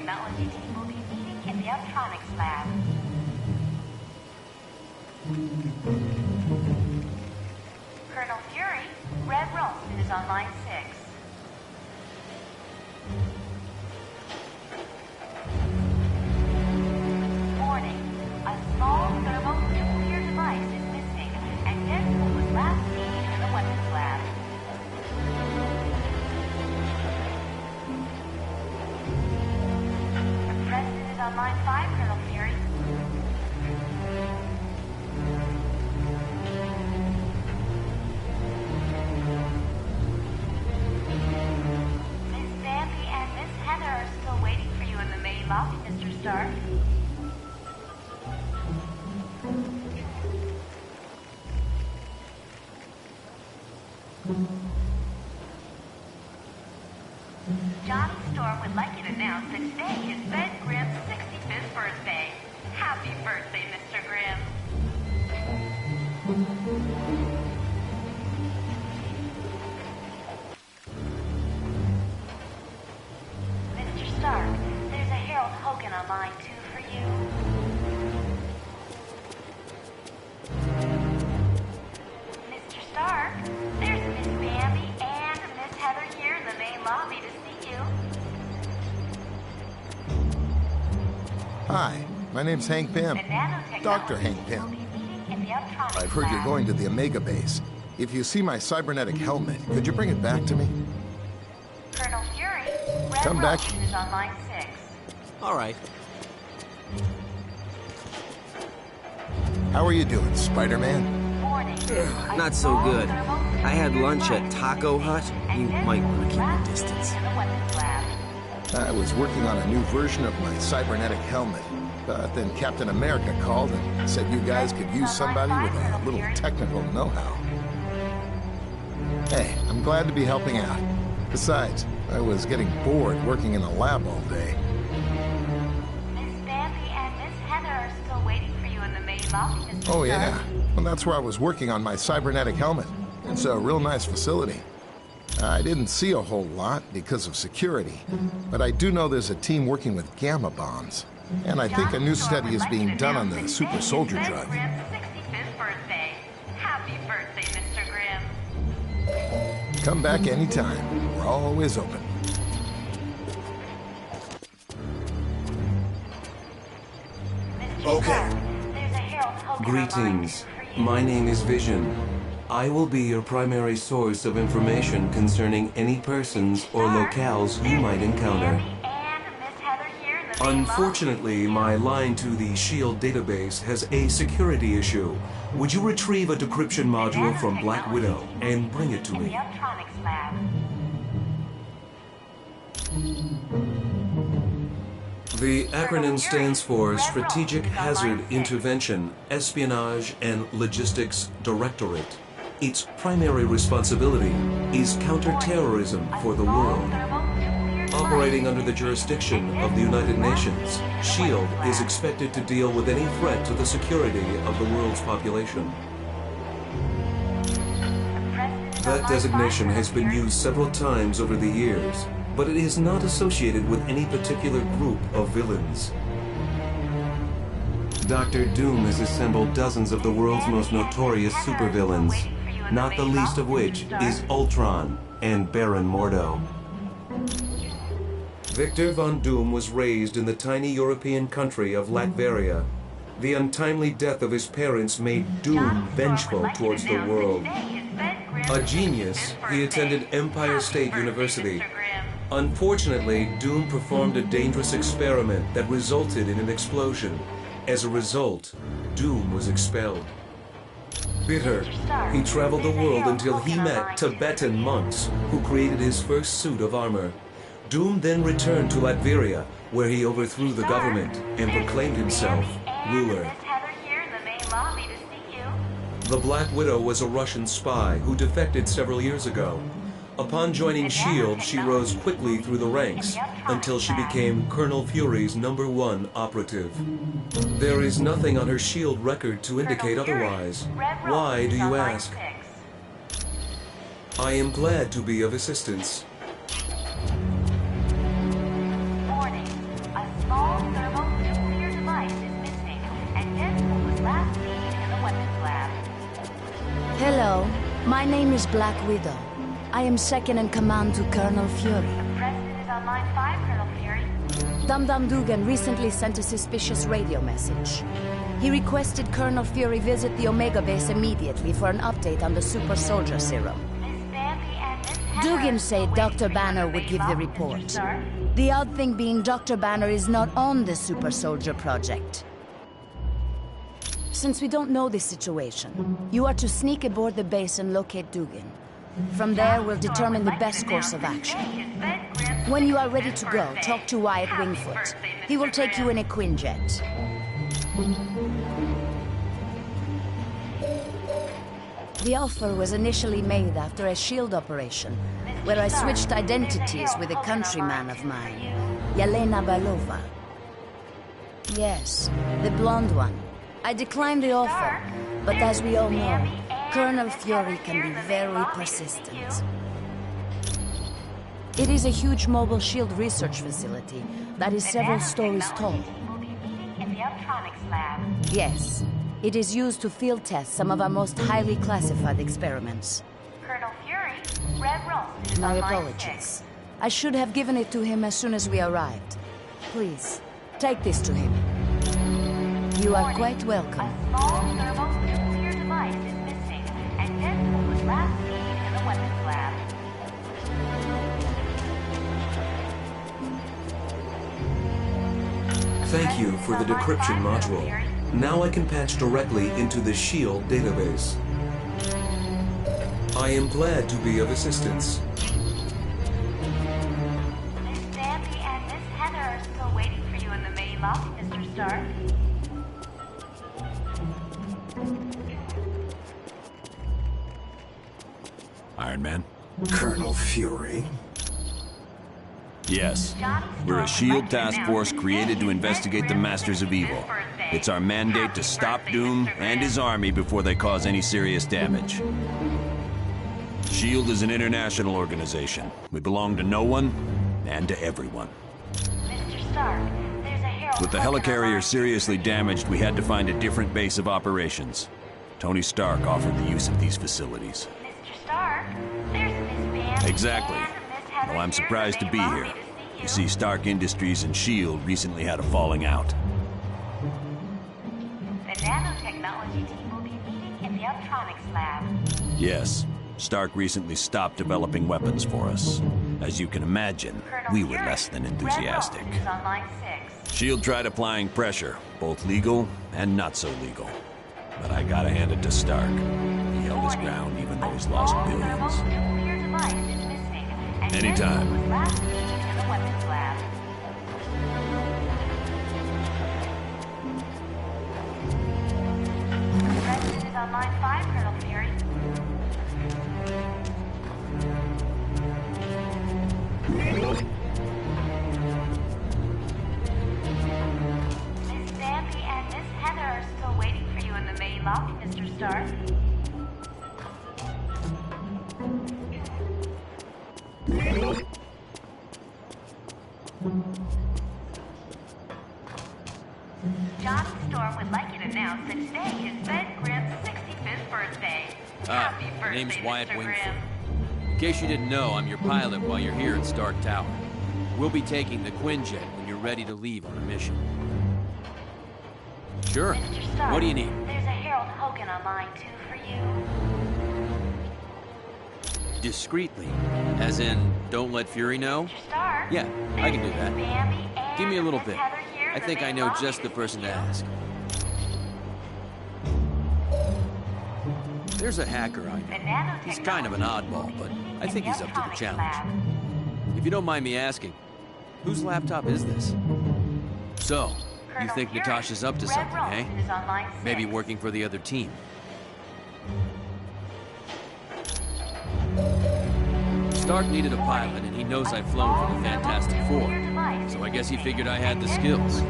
technology team will be meeting in the electronics lab. Colonel Fury, Red Ralston is on line 6. Warning, a small thermonuclear device is missing and Deadpool was last seen in the weapons lab. The President is on line 5, Colonel Fury. Miss Bambi and Miss Heather are still waiting for you in the main lobby, Mr. Stark. Johnny Storm would like you to announce that today is Ben Grimm's 65th birthday. Happy birthday, Mr. Grimm. Mr. Stark, there's a Harold Hogan on line 2 for you. Mr. Stark, there's Miss Bambi and Miss Heather here in the main lobby to see you. Hi, my name's Hank Pym. Dr. Hank Pym. I've heard you're going to the Omega base. If you see my cybernetic helmet, could you bring it back to me? Colonel Fury, Red Come back. Ralston is on line 6. All right. How are you doing, Spider-Man? Warning, Not so good. I had lunch at Taco Hut. You might want to keep your distance. in the weapons lab. I was working on a new version of my cybernetic helmet. But then Captain America called and said you guys could use somebody with a little technical know-how. Hey, I'm glad to be helping out. Besides, I was getting bored working in a lab all day. Miss Bambi and Miss Heather are still waiting for you in the main lobby, Mr. Oh, yeah. Stark. Well, that's where I was working on my cybernetic helmet. It's a real nice facility. I didn't see a whole lot because of security, but I do know there's a team working with gamma bombs. And I think a new study is being done on the super soldier drug. Ben Grimm's 65th birthday. Happy birthday, Mr. Grimm. Come back anytime. We're always open. Mr. Okay. Stark, there's a Harold Hogan on line 2 Greetings. for you. My name is Vision. I will be your primary source of information concerning any persons or locales you might encounter. Unfortunately, my line to the SHIELD database has a security issue. Would you retrieve a decryption module from Black Widow and bring it to In the me? electronics lab. The acronym stands for Strategic Hazard Intervention, Espionage and Logistics Directorate. Its primary responsibility is counterterrorism for the world. Operating under the jurisdiction of the United Nations, SHIELD is expected to deal with any threat to the security of the world's population. That designation has been used several times over the years, but it is not associated with any particular group of villains. Dr. Doom has assembled dozens of the world's most notorious supervillains, not the least of which is Ultron and Baron Mordo. Victor Von Doom was raised in the tiny European country of Latveria. The untimely death of his parents made Doom vengeful towards the world. A genius, he attended Empire State University. Unfortunately, Doom performed a dangerous experiment that resulted in an explosion. As a result, Doom was expelled. Bitter, he traveled the world until he met Tibetan monks who created his first suit of armor. Doom then returned to Latveria, where he overthrew the government and proclaimed himself ruler. The Black Widow was a Russian spy who defected several years ago. Upon joining SHIELD, she rose quickly through the ranks until she became Colonel Fury's #1 operative. There is nothing on her SHIELD record to indicate otherwise. Why, do you ask? I am glad to be of assistance. Warning, a My name is Black Widow. I am second in command to Colonel Fury. The President is on line 5, Colonel Fury. Dum-Dum Dugan recently sent a suspicious radio message. He requested Colonel Fury visit the Omega base immediately for an update on the super soldier serum. Miss Bambi and Miss Heather Dugan are said still Dr. waiting for Banner you in the would give main the loft, Mr. report. Stark. The odd thing being Dr. Banner is not on the super soldier project. Since we don't know this situation, you are to sneak aboard the base and locate Dugan. From there, we'll determine the best course of action. When you are ready to go, talk to Wyatt Wingfoot. He will take you in a Quinjet. The offer was initially made after a SHIELD operation, where I switched identities with a countryman of mine, Yelena Belova. Yes, the blonde one. I declined the offer, but as we all know, Colonel Fury can be very persistent. It is a huge mobile SHIELD research facility that is several stories tall. We'll be meeting in the electronics lab. Yes, it is used to field test some of our most highly classified experiments. Colonel Fury, Red Ralston is My on line apologies. 6. I should have given it to him as soon as we arrived. Please, take this to him. You are quite welcome. A small thermonuclear device is missing, and Deadpool was last seen in the weapons lab. Thank you for the decryption module. Now I can patch directly into the SHIELD database. I am glad to be of assistance. Miss Bambi and Miss Heather are still waiting for you in the main loft, Mr. Stark. Iron Man? Colonel Fury? Yes. We're a SHIELD task force created to investigate the Masters of Evil. It's our mandate to stop Doom and his army before they cause any serious damage. SHIELD is an international organization. We belong to no one and to everyone. Mr. Stark, there's a Herald With the Hulk on helicarrier line seriously damaged, we had to find a different base of operations. Tony Stark offered the use of these facilities. Mr. Stark, there's Miss Bambi Exactly. and Miss Heather Well, I'm here in surprised the to be main here. lobby to You see, Stark Industries and SHIELD recently had a falling out. The nanotechnology team will be meeting in the electronics lab. Yes, Stark recently stopped developing weapons for us. As you can imagine, Colonel we were Fury, less than Red enthusiastic. Ralston is on line 6. SHIELD tried applying pressure, both legal and not so legal. But I gotta hand it to Stark. He held his ground even though he's lost billions. Thermonuclear device is missing, and Anytime. Deadpool was last seen in the weapons lab. The President is on line 5, Colonel Fury. Miss Bambi and Miss Heather are still waiting for you in the main lobby, Mr. Stark. Johnny Storm would like you to announce that today is Ben Grimm's 65th birthday. Happy My birthday, name's Wyatt Mr. Wingfoot. Grimm. In case you didn't know, I'm your pilot while you're here at Stark Tower. We'll be taking the Quinjet when you're ready to leave on a mission. Sure. Mr. Stark, What do you need? There's a Harold Hogan on line 2 for you. Discreetly. As in, don't let Fury know? Mr. Stark? Yeah, I can do that. Bambi and Give me a little Miss bit. Heather here in I the think I main know lobby just the person to ask. There's a hacker I The know. He's kind of an oddball, but I think he's up to the challenge. If you don't mind me asking, whose laptop is this? So, you think Natasha's up to something, eh? Maybe working for the other team. Stark needed a pilot, and he knows I've flown for the Fantastic Four, so I guess he figured I had the skills.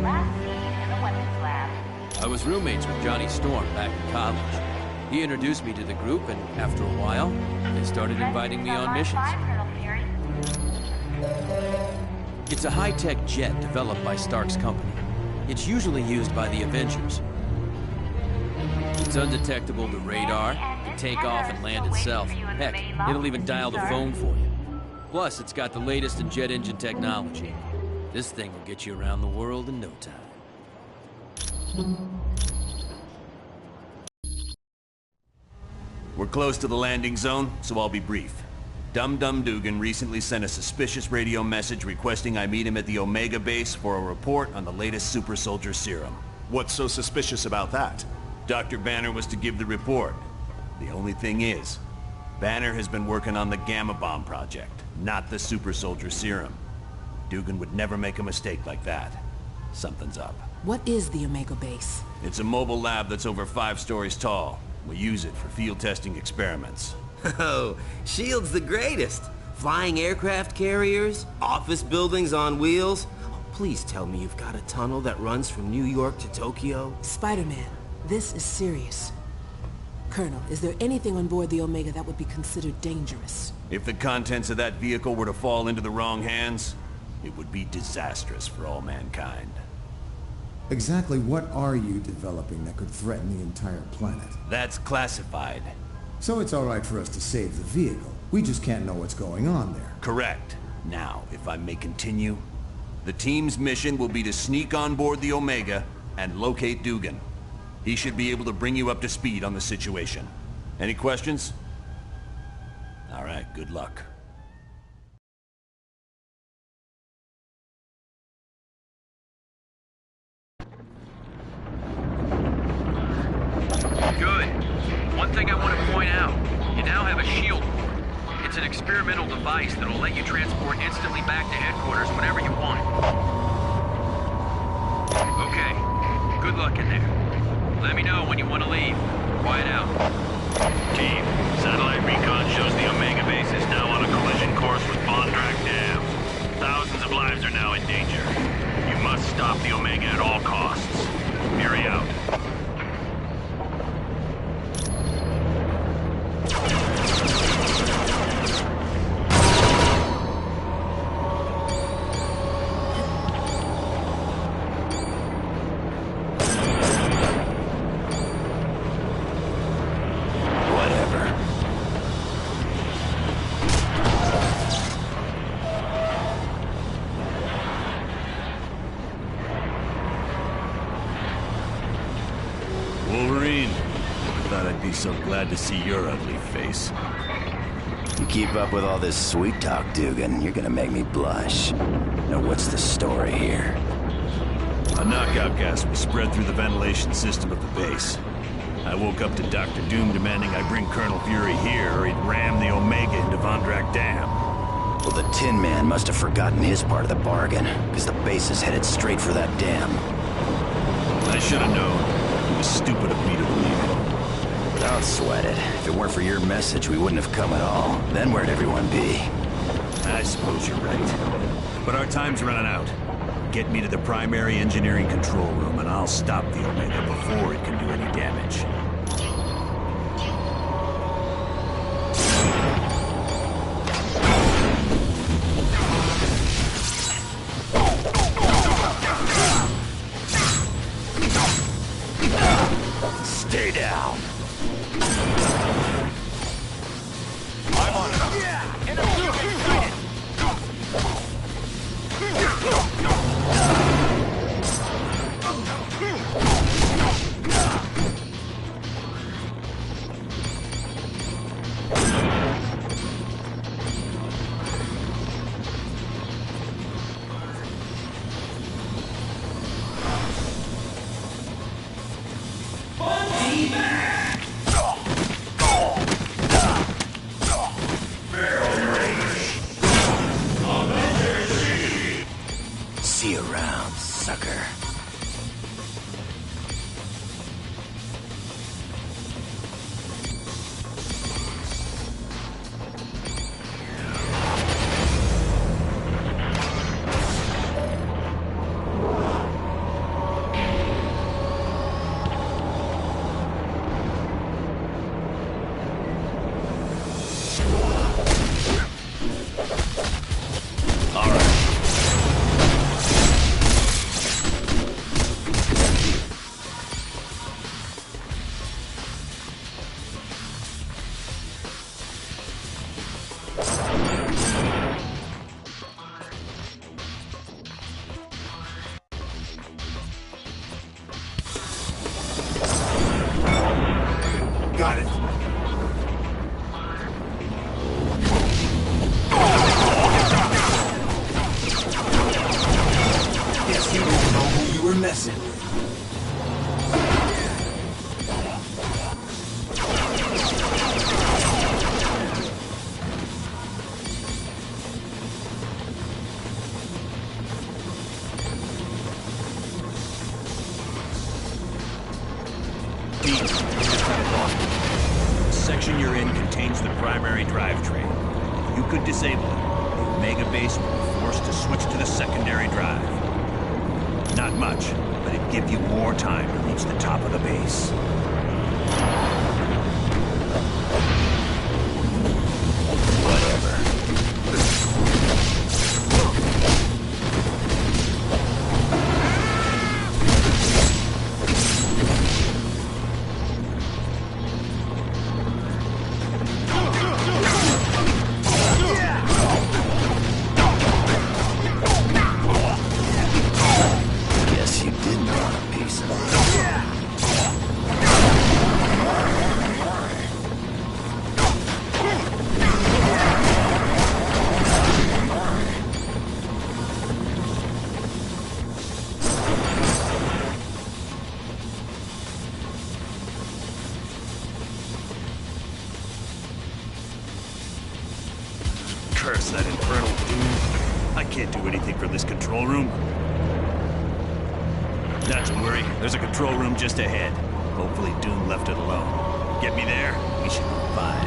I was roommates with Johnny Storm back in college. He introduced me to the group, and after a while, they started inviting me on missions. It's a high-tech jet developed by Stark's company. It's usually used by the Avengers. It's undetectable to radar, it take off and land itself. Heck, it'll even dial the phone for you. Plus, it's got the latest in jet engine technology. This thing will get you around the world in no time. We're close to the landing zone, so I'll be brief. Dum Dum Dugan recently sent a suspicious radio message requesting I meet him at the Omega base for a report on the latest super soldier serum. What's so suspicious about that? Dr. Banner was to give the report. The only thing is, Banner has been working on the Gamma Bomb project, not the super soldier serum. Dugan would never make a mistake like that. Something's up. What is the Omega base? It's a mobile lab that's over 5 stories tall. We use it for field testing experiments. Oh, S.H.I.E.L.D.'s the greatest. Flying aircraft carriers, office buildings on wheels. Oh, please tell me you've got a tunnel that runs from New York to Tokyo. Spider-Man, this is serious. Colonel, is there anything on board the Omega that would be considered dangerous? If the contents of that vehicle were to fall into the wrong hands, it would be disastrous for all mankind. Exactly what are you developing that could threaten the entire planet? That's classified. So it's all right for us to save the vehicle. We just can't know what's going on there. Correct. Now, if I may continue, the team's mission will be to sneak on board the Omega and locate Dugan. He should be able to bring you up to speed on the situation. Any questions? All right, good luck. Good. One thing I want to point out, you now have a shield. It's an experimental device that'll let you transport instantly back to headquarters whenever you want. Okay, good luck in there. Let me know when you want to leave. Quiet out. Team, satellite recon shows the Omega base is now on a collision course with Vondrak Dam. Thousands of lives are now in danger. You must stop the Omega at all costs. Fury out. So glad to see your ugly face. You keep up with all this sweet talk, Dugan, you're gonna make me blush. Now what's the story here? A knockout gas was spread through the ventilation system of the base. I woke up to Dr. Doom demanding I bring Colonel Fury here or he'd ram the Omega into Vondrak Dam. Well, the Tin Man must have forgotten his part of the bargain, because the base is headed straight for that dam. I should have known. It was stupid of me to believe it. Don't sweat it. If it weren't for your message, we wouldn't have come at all. Then where'd everyone be? I suppose you're right. But our time's running out. Get me to the primary engineering control room and I'll stop the Omega before it can do any damage. Stay down. Pete, just had a thought. The section you're in contains the primary drivetrain. If you could disable it, the Omega base would be forced to switch to the secondary drive. Not much, but it'd give you more time to reach the top of the base. Curse that infernal Doom. I can't do anything from this control room. Not to worry, there's a control room just ahead. Hopefully Doom left it alone. Get me there, we should be fine.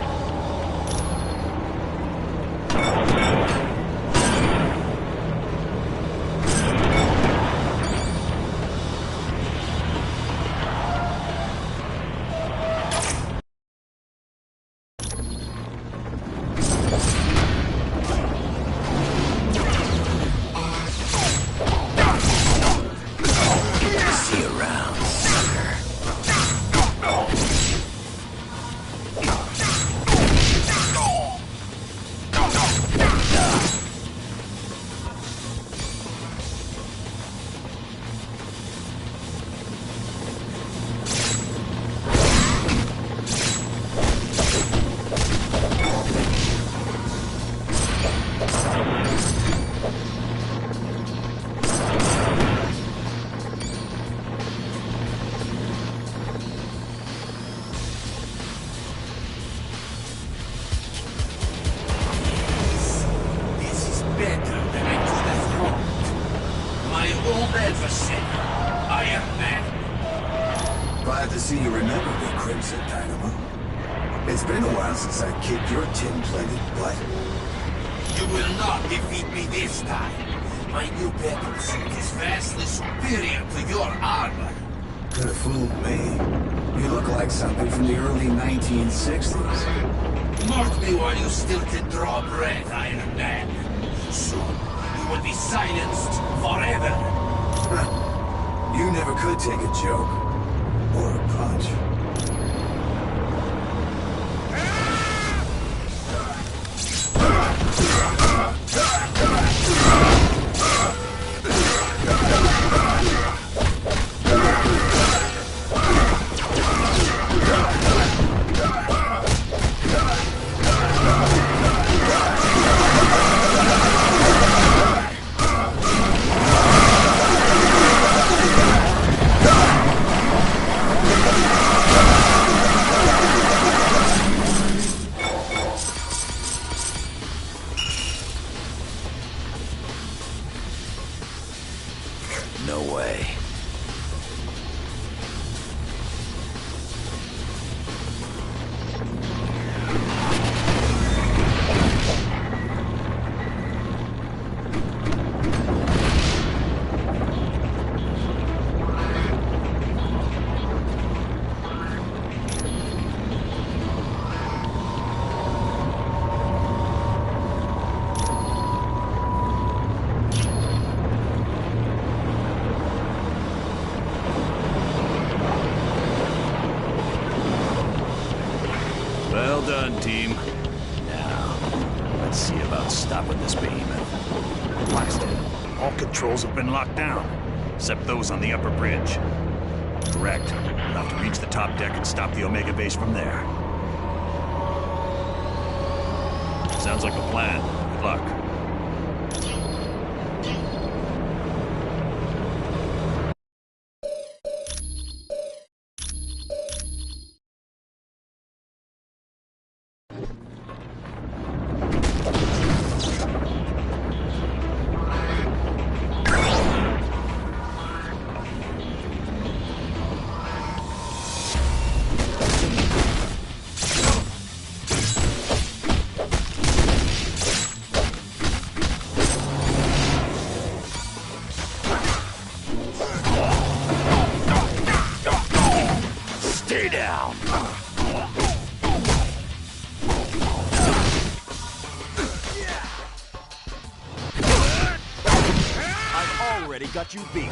Glad to see you remember me, Crimson Dynamo. It's been a while since I kicked your tin-plated butt. You will not defeat me this time. My new battle suit is vastly superior to your armor. Could have fooled me. You look like something from the early 1960s. Mark me while you still can draw breath, Iron Man. Soon, you will be silenced forever. You never could take a joke. Or a punch. No way. Well done, team. Now, let's see about stopping this behemoth. Blasted. All controls have been locked down, except those on the upper bridge. Correct. We'll have to reach the top deck and stop the Omega base from there. Sounds like a plan. Good luck. Stay down. I've already got you beat.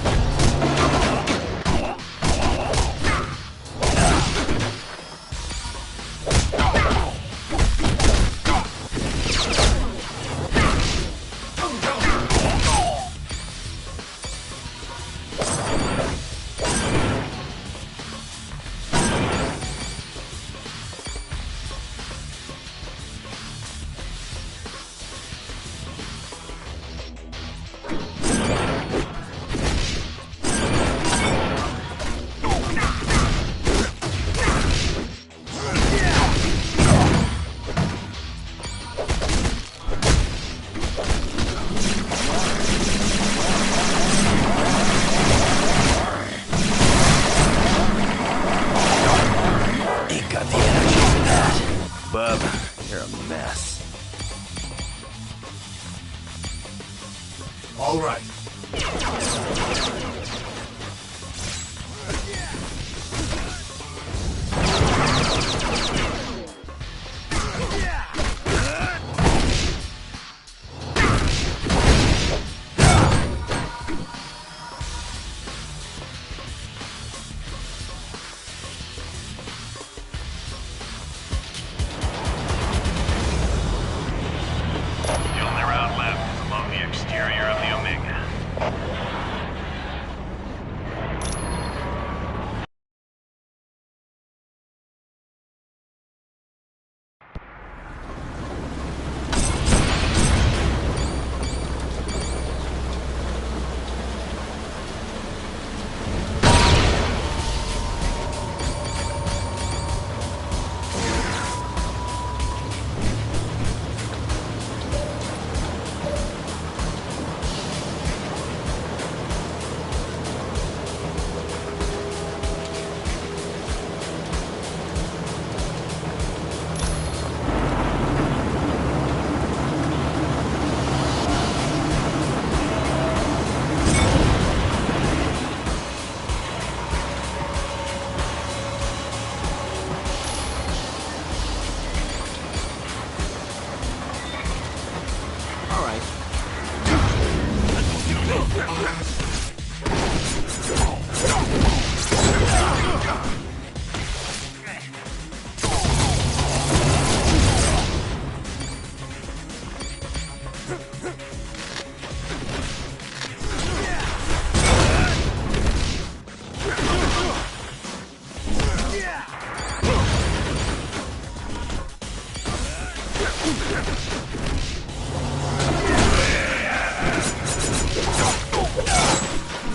Bub, you're a mess. All right.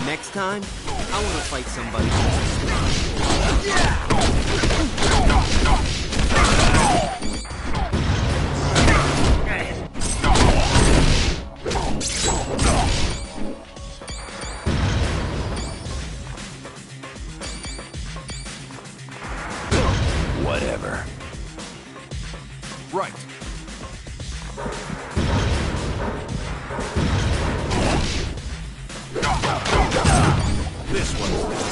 Next time, I want to fight somebody. Whatever. Right. This one's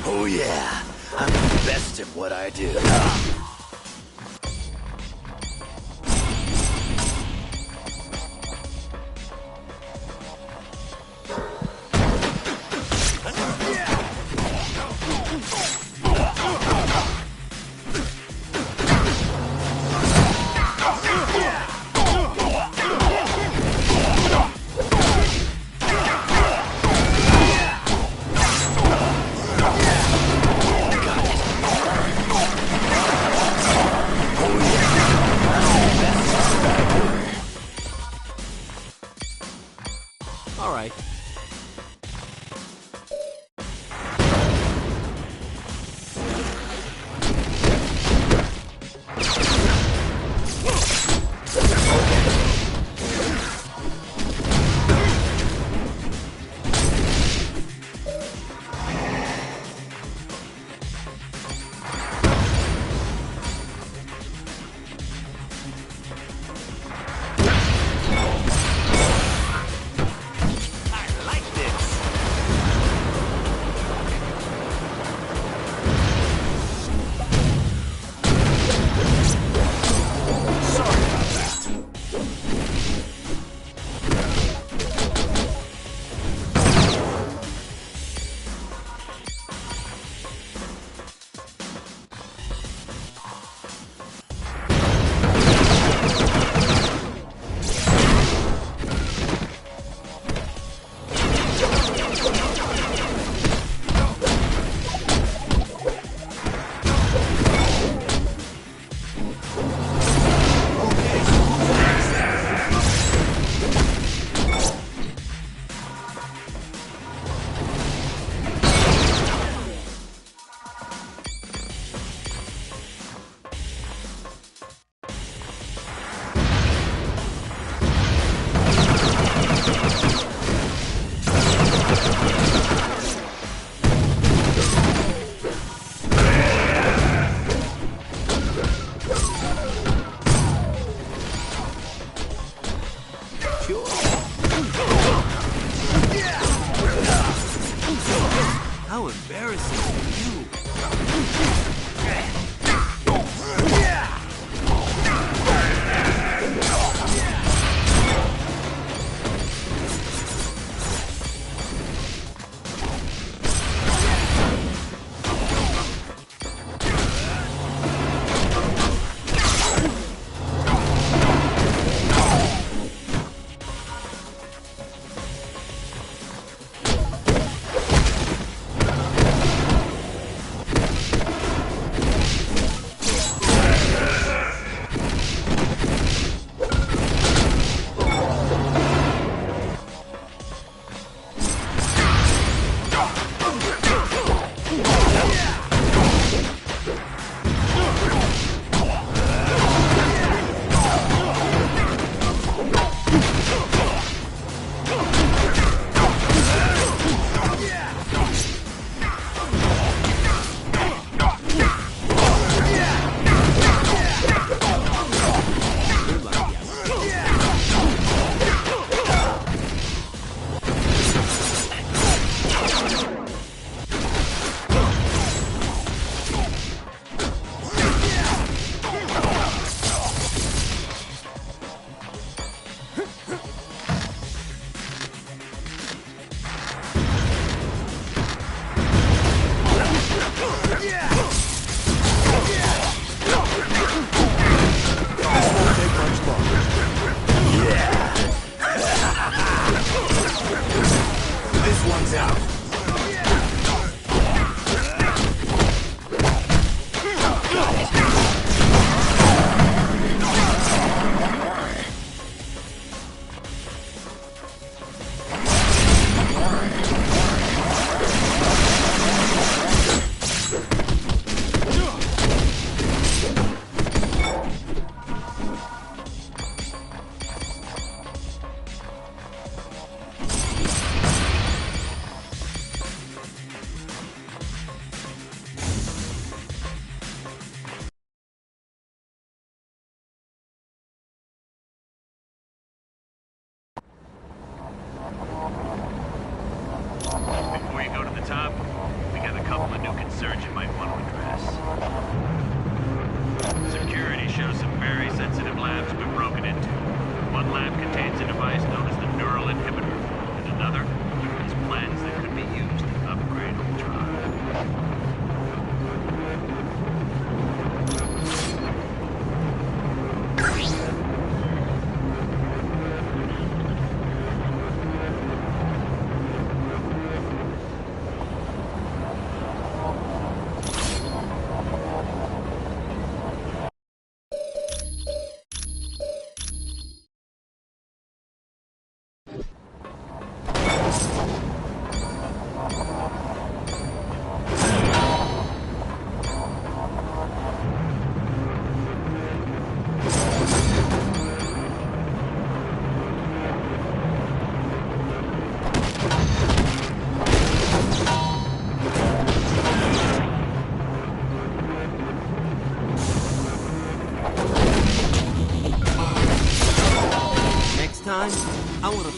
Oh yeah, I'm the best at what I do. right?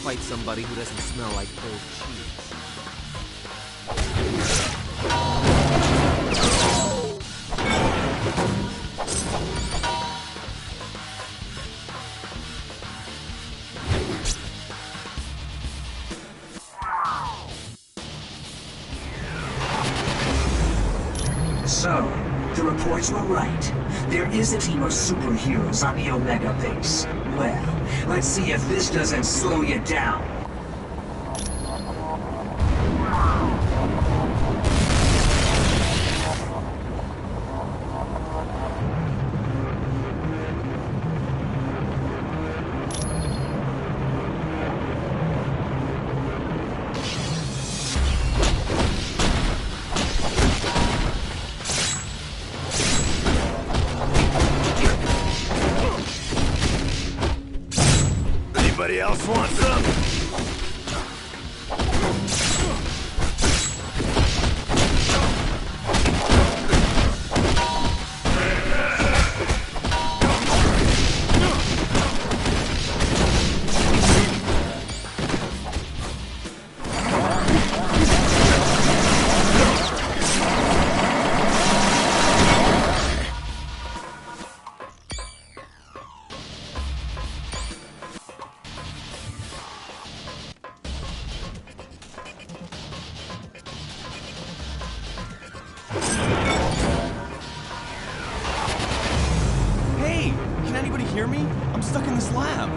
fight somebody who doesn't smell like old cheese. So, the reports were right. There is a team of superheroes on the Omega base. Well, let's see if this doesn't slow you down. Anybody else want some? Hey! Can anybody hear me? I'm stuck in this lab.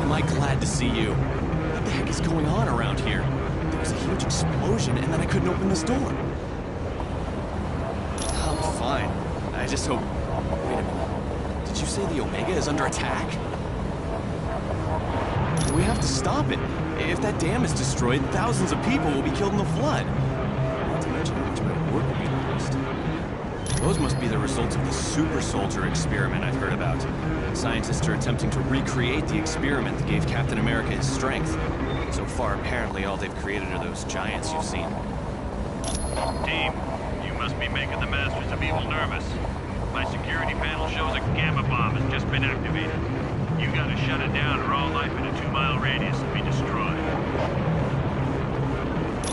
Am I glad to see you? What the heck is going on around here? There was a huge explosion and then I couldn't open this door. I'm fine. I just hope... Wait a minute. Did you say the Omega is under attack? We have to stop it. If that dam is destroyed, thousands of people will be killed in the flood. Not to mention how much my work will be lost. Those must be the results of the super soldier experiment I've heard about. Scientists are attempting to recreate the experiment that gave Captain America his strength. So far, apparently, all they've created are those giants you've seen. Team, you must be making the Masters of Evil nervous. My security panel shows a gamma bomb has just been activated. You gotta shut it down or all life in a 2-mile radius will be destroyed.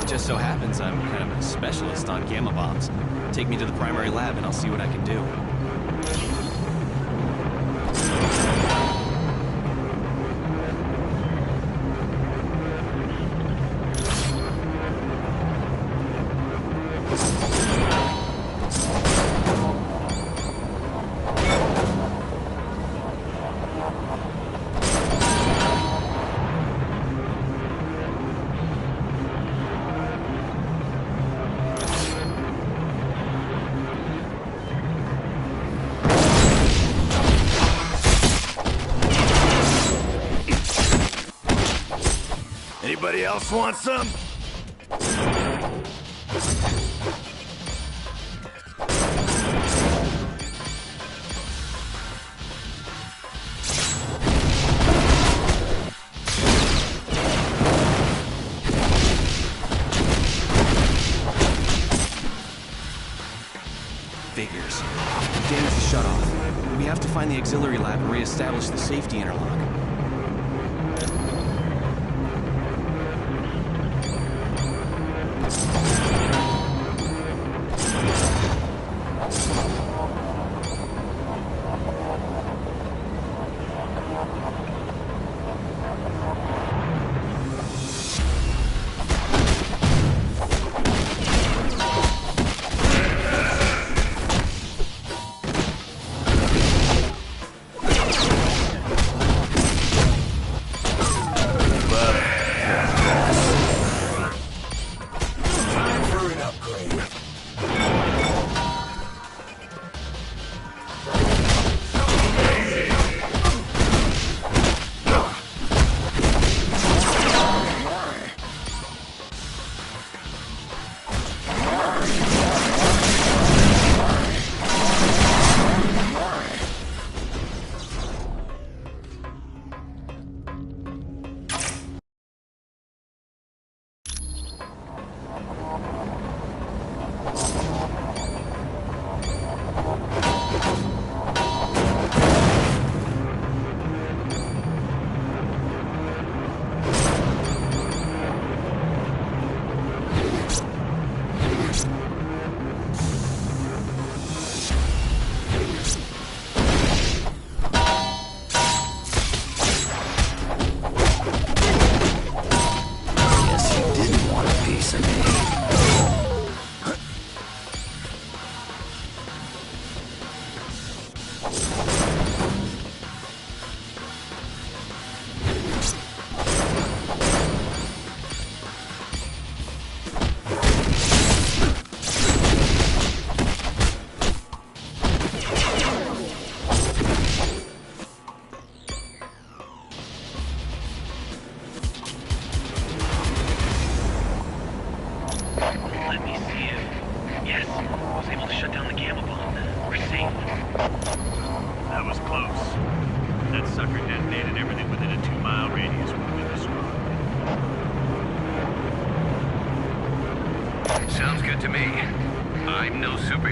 It just so happens I'm kind of a specialist on gamma bombs. Take me to the primary lab and I'll see what I can do. Anybody else want some? Figures. Damage the shutoff. We have to find the auxiliary lab and re-establish the safety interlock.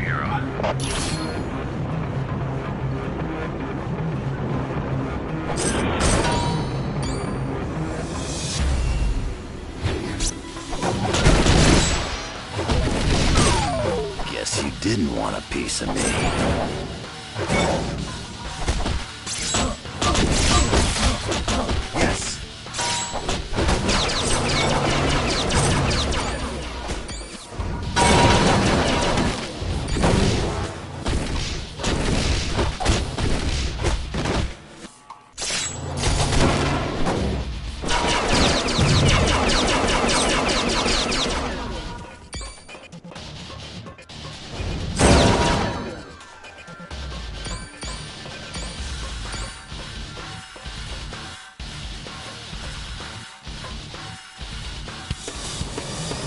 superhero. Guess you didn't want a piece of me. Yes.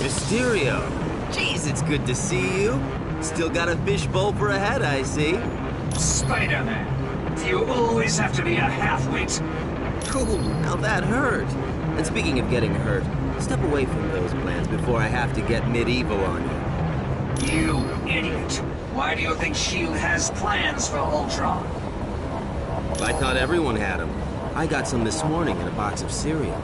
Mysterio! Jeez, it's good to see you. Still got a fishbowl for a head, I see. Spider-Man, do you always have to be a half-wit? Cool, now that hurt. And speaking of getting hurt, step away from those plans before I have to get medieval on you. You idiot! Why do you think S.H.I.E.L.D. has plans for Ultron? I thought everyone had them. I got some this morning in a box of cereal.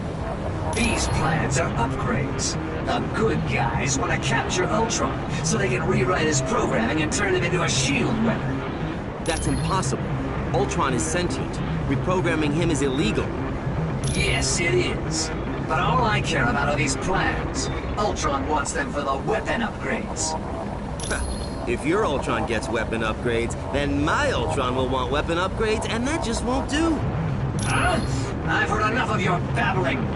These plans are upgrades. The good guys want to capture Ultron so they can rewrite his programming and turn him into a S.H.I.E.L.D. weapon. That's impossible. Ultron is sentient. Reprogramming him is illegal. Yes, it is. But all I care about are these plans. Ultron wants them for the weapon upgrades. If your Ultron gets weapon upgrades, then my Ultron will want weapon upgrades, and that just won't do. Huh? I've heard enough of your babbling.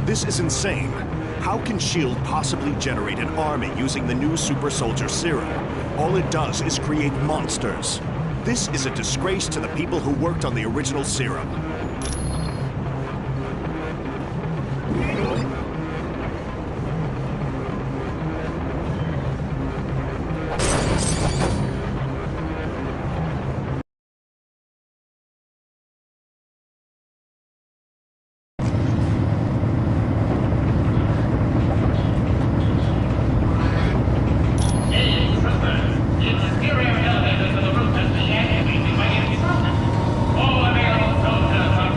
This is insane. How can S.H.I.E.L.D. possibly generate an army using the new super soldier serum? All it does is create monsters. This is a disgrace to the people who worked on the original serum. All available soldiers are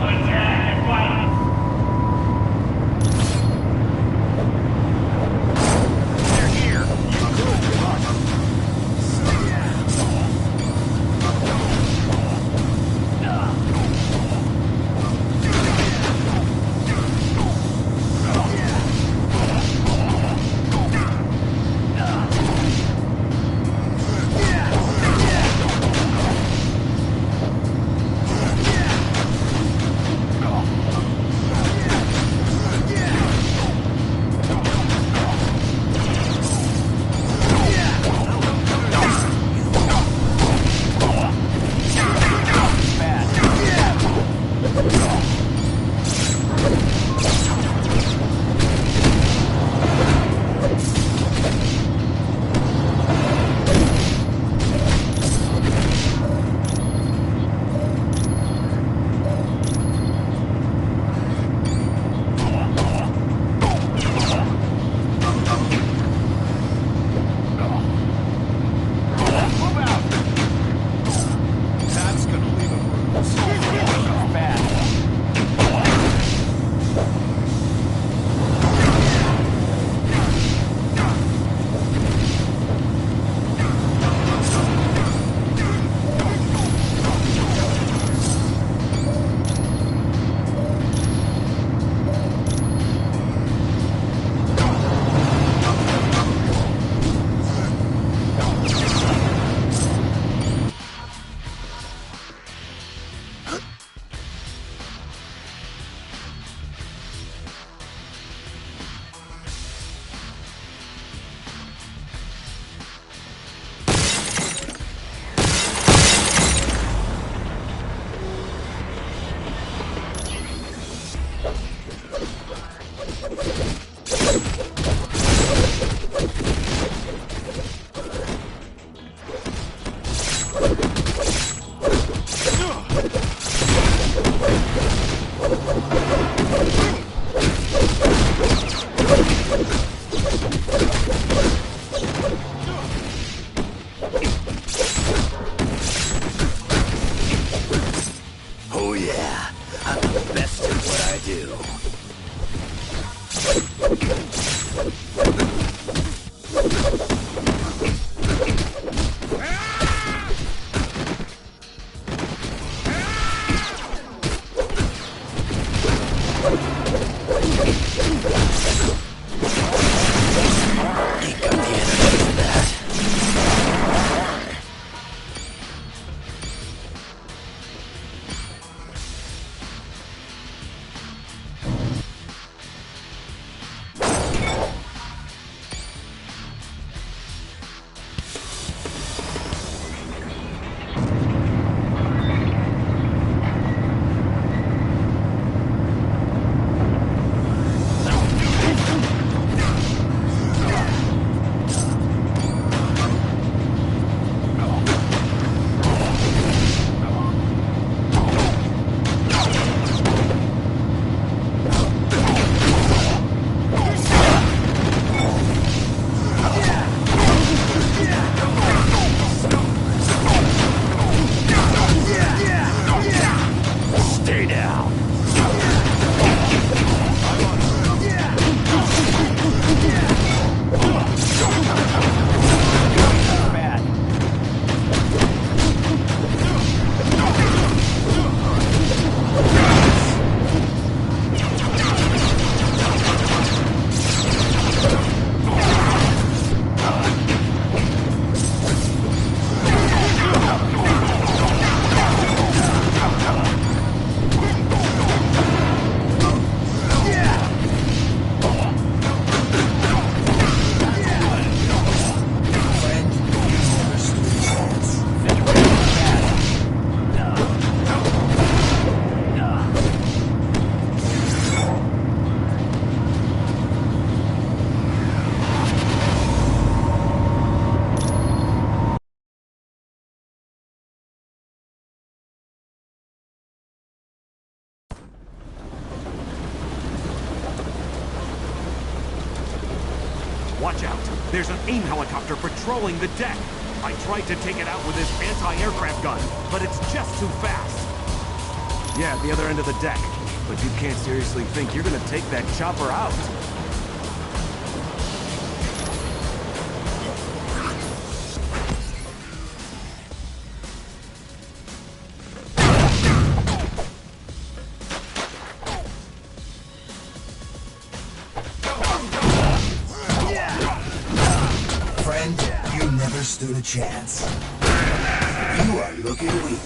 you. Watch out! There's an AIM helicopter patrolling the deck! I tried to take it out with this anti-aircraft gun, but it's just too fast! Yeah, at the other end of the deck. But you can't seriously think you're gonna take that chopper out. Stood a chance. You are looking weak.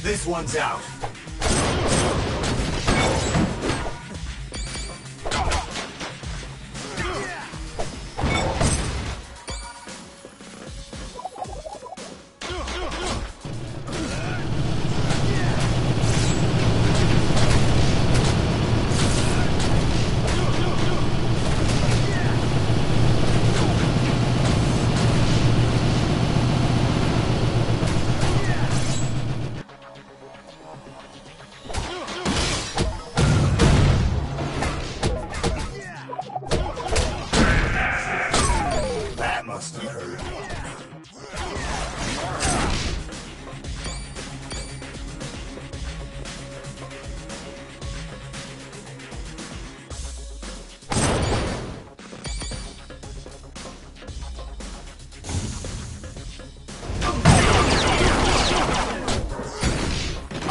This one's out.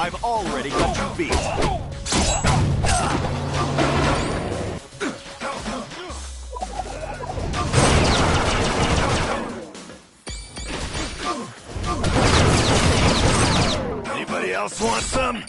I've already got you beat. Anybody else want some?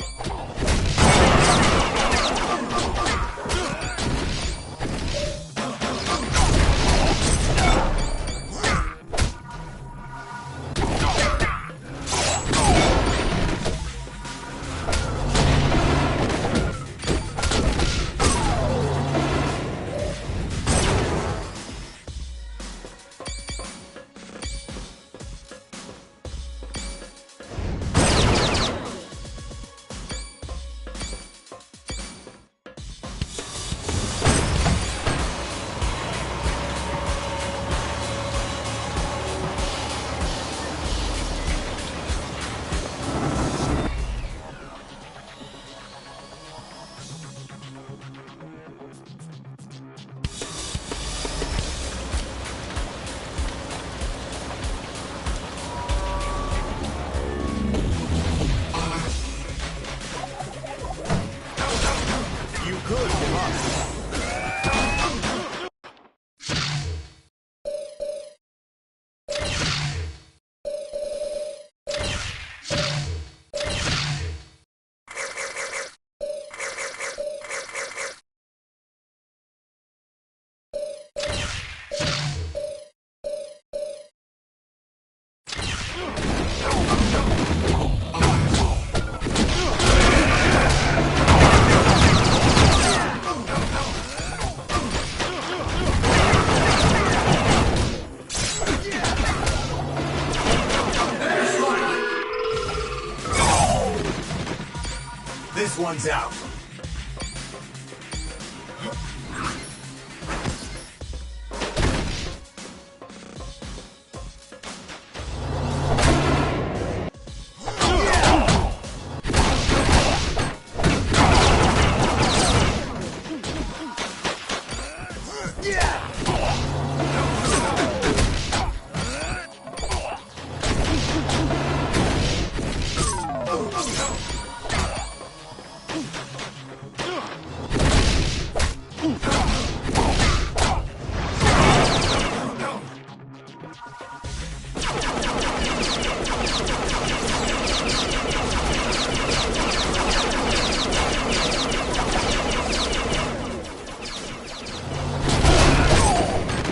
This one's out.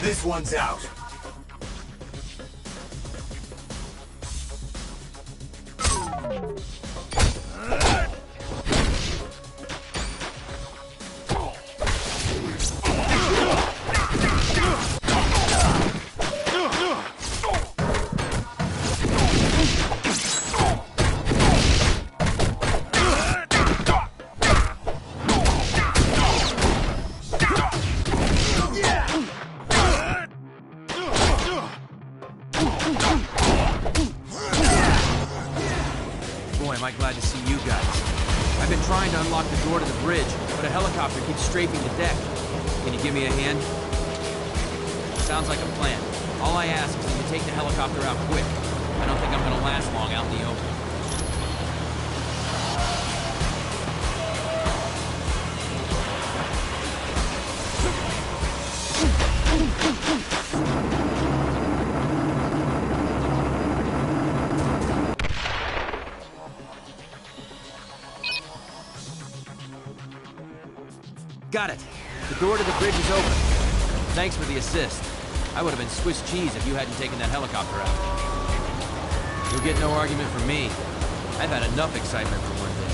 This one's out. Boy, am I glad to see you guys. I've been trying to unlock the door to the bridge, but a helicopter keeps strafing the deck. Can you give me a hand? Sounds like a plan. All I ask is that you take the helicopter out quick. I don't think I'm gonna last long out in the open. Got it. The door to the bridge is open. Thanks for the assist. I would have been Swiss cheese if you hadn't taken that helicopter out. You'll get no argument from me. I've had enough excitement for one day.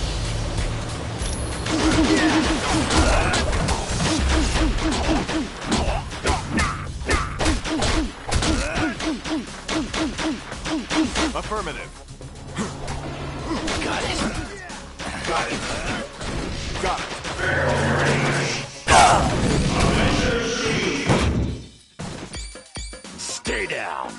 Affirmative. Got it. Got it. Got it. Stay down.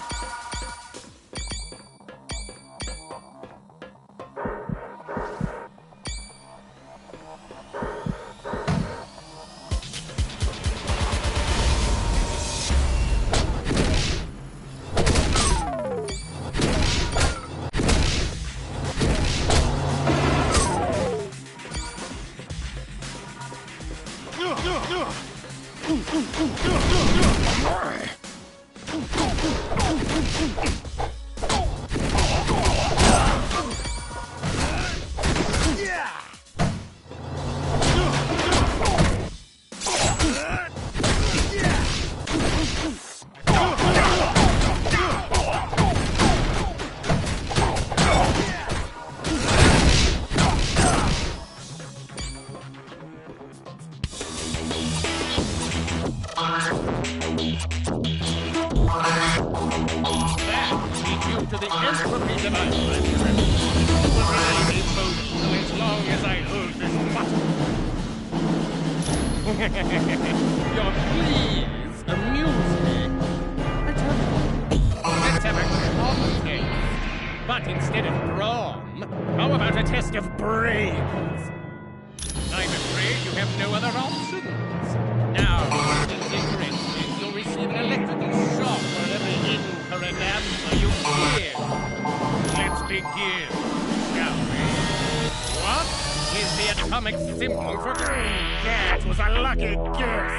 to the entropy device, my friend. It will remain in motion as long as I hold this button. Your pleas amuse me. I tell you, let's have a cocktail. But instead of brawn, how about a test of brains? I'm afraid you have no other options. Now, Mr. Zigresh, you'll receive an electrical shock for every incorrect answer you give. Let's begin, shall we? What is the atomic symbol for... That was a lucky guess.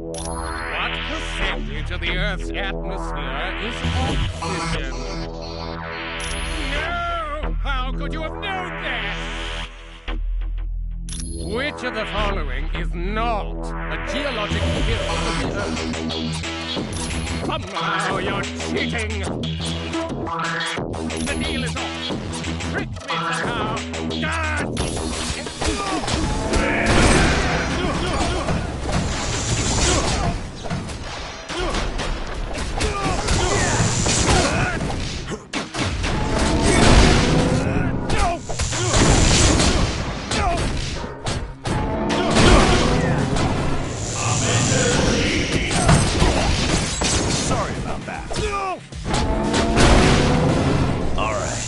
What percentage of the Earth's atmosphere is oxygen? No! How could you have known that? Which of the following is not a geologic pyramid of the Earth? Somehow you're cheating! The deal is off! Trick me somehow! Sorry about that. All right.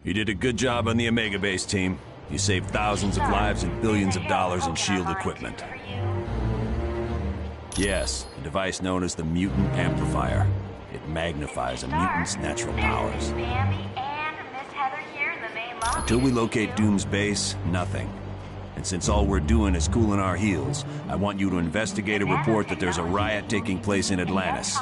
You did a good job on the Omega Base, team. You saved thousands of lives and billions of dollars in SHIELD equipment. Yes, a device known as the Mutant Amplifier. It magnifies a mutant's natural powers. Until we locate Doom's base, nothing. And since all we're doing is cooling our heels, I want you to investigate a report that there's a riot taking place in Atlantis.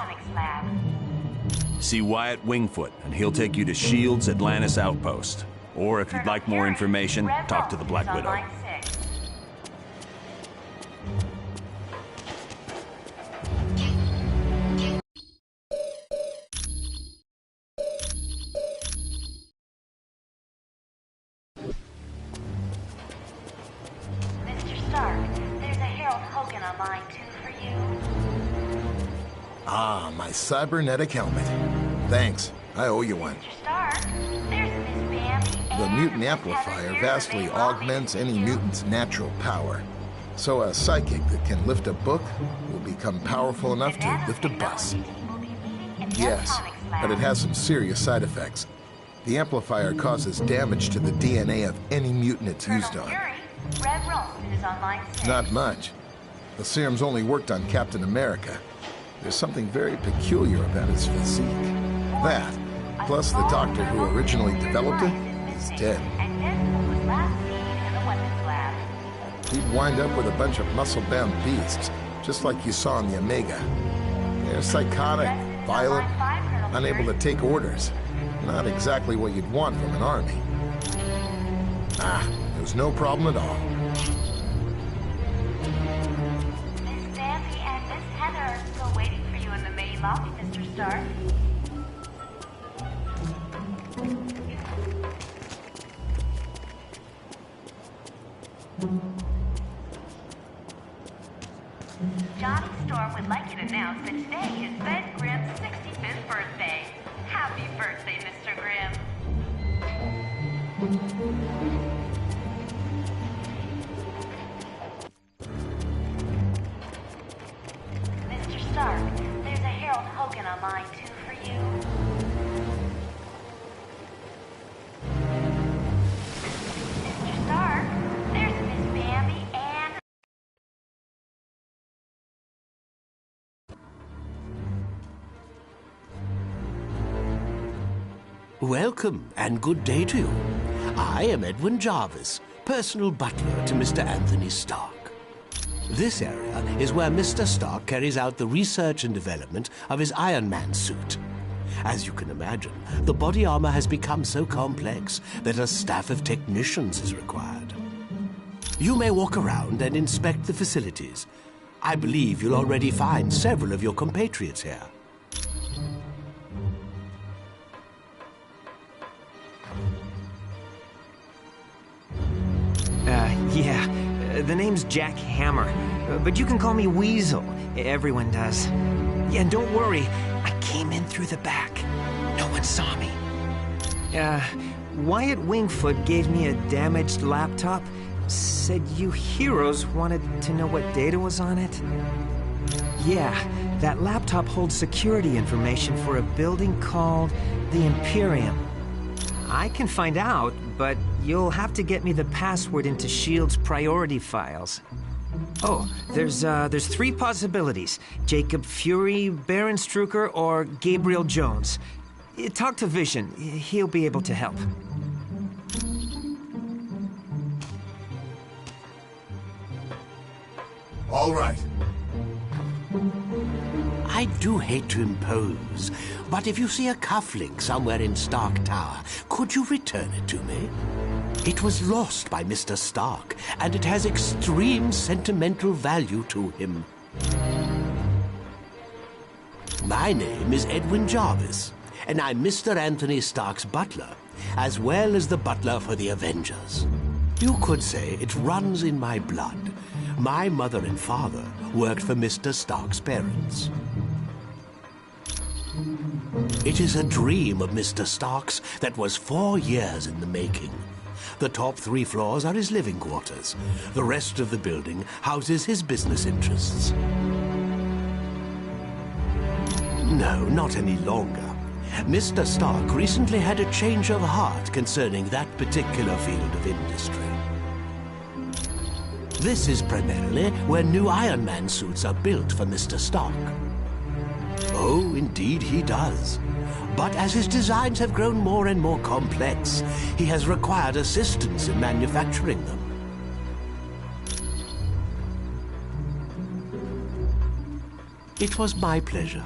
See Wyatt Wingfoot, and he'll take you to SHIELD's Atlantis outpost. Or if you'd like more information, talk to the Black Widow. Mr. Stark, there's a Harold Hogan on line 2 for you. Ah, my cybernetic helmet. Thanks. I owe you one. Mr. Stark, there's Miss Bambi. The mutant amplifier vastly augments any mutant's natural power. So a psychic that can lift a book will become powerful enough to lift a bus. Yes, but it has some serious side effects. The amplifier causes damage to the DNA of any mutant it's used on. Red Roll is on line 6. Not much. The serum's only worked on Captain America. There's something very peculiar about his physique. That, plus the doctor who originally developed it, is dead. He'd wind up with a bunch of muscle-bound beasts, just like you saw in the Omega. They're psychotic, violent, unable to take orders. Not exactly what you'd want from an army. Ah, there's no problem at all. Miss Bambi and Miss Heather are still waiting for you in the main be long, Mr. Stark. Johnny Storm would like you to announce that today is Ben Grimm's 65th birthday. Happy birthday, Mr. Grimm. Mr. Stark, there's a Harold Hogan on line 2 for you. Mr. Stark, there's Miss Bambi and... Welcome, and good day to you. I am Edwin Jarvis, personal butler to Mr. Anthony Stark. This area is where Mr. Stark carries out the research and development of his Iron Man suit. As you can imagine, the body armor has become so complex that a staff of technicians is required. You may walk around and inspect the facilities. I believe you'll already find several of your compatriots here. The name's Jack Hammer, but you can call me Weasel. Everyone does. Yeah, and don't worry, I came in through the back. No one saw me. Wyatt Wingfoot gave me a damaged laptop. Said you heroes wanted to know what data was on it. Yeah, that laptop holds security information for a building called the Imperium. I can find out, but you'll have to get me the password into S.H.I.E.L.D.'s priority files. Oh, there's 3 possibilities. Jacob Fury, Baron Strucker, or Gabriel Jones. Talk to Vision. He'll be able to help. All right. I do hate to impose, but if you see a cufflink somewhere in Stark Tower, could you return it to me? It was lost by Mr. Stark, and it has extreme sentimental value to him. My name is Edwin Jarvis, and I'm Mr. Anthony Stark's butler, as well as the butler for the Avengers. You could say it runs in my blood. My mother and father worked for Mr. Stark's parents. It is a dream of Mr. Stark's that was 4 years in the making. The top 3 floors are his living quarters. The rest of the building houses his business interests. No, not any longer. Mr. Stark recently had a change of heart concerning that particular field of industry. This is primarily where new Iron Man suits are built for Mr. Stark. Oh, indeed he does. But as his designs have grown more and more complex, he has required assistance in manufacturing them. It was my pleasure.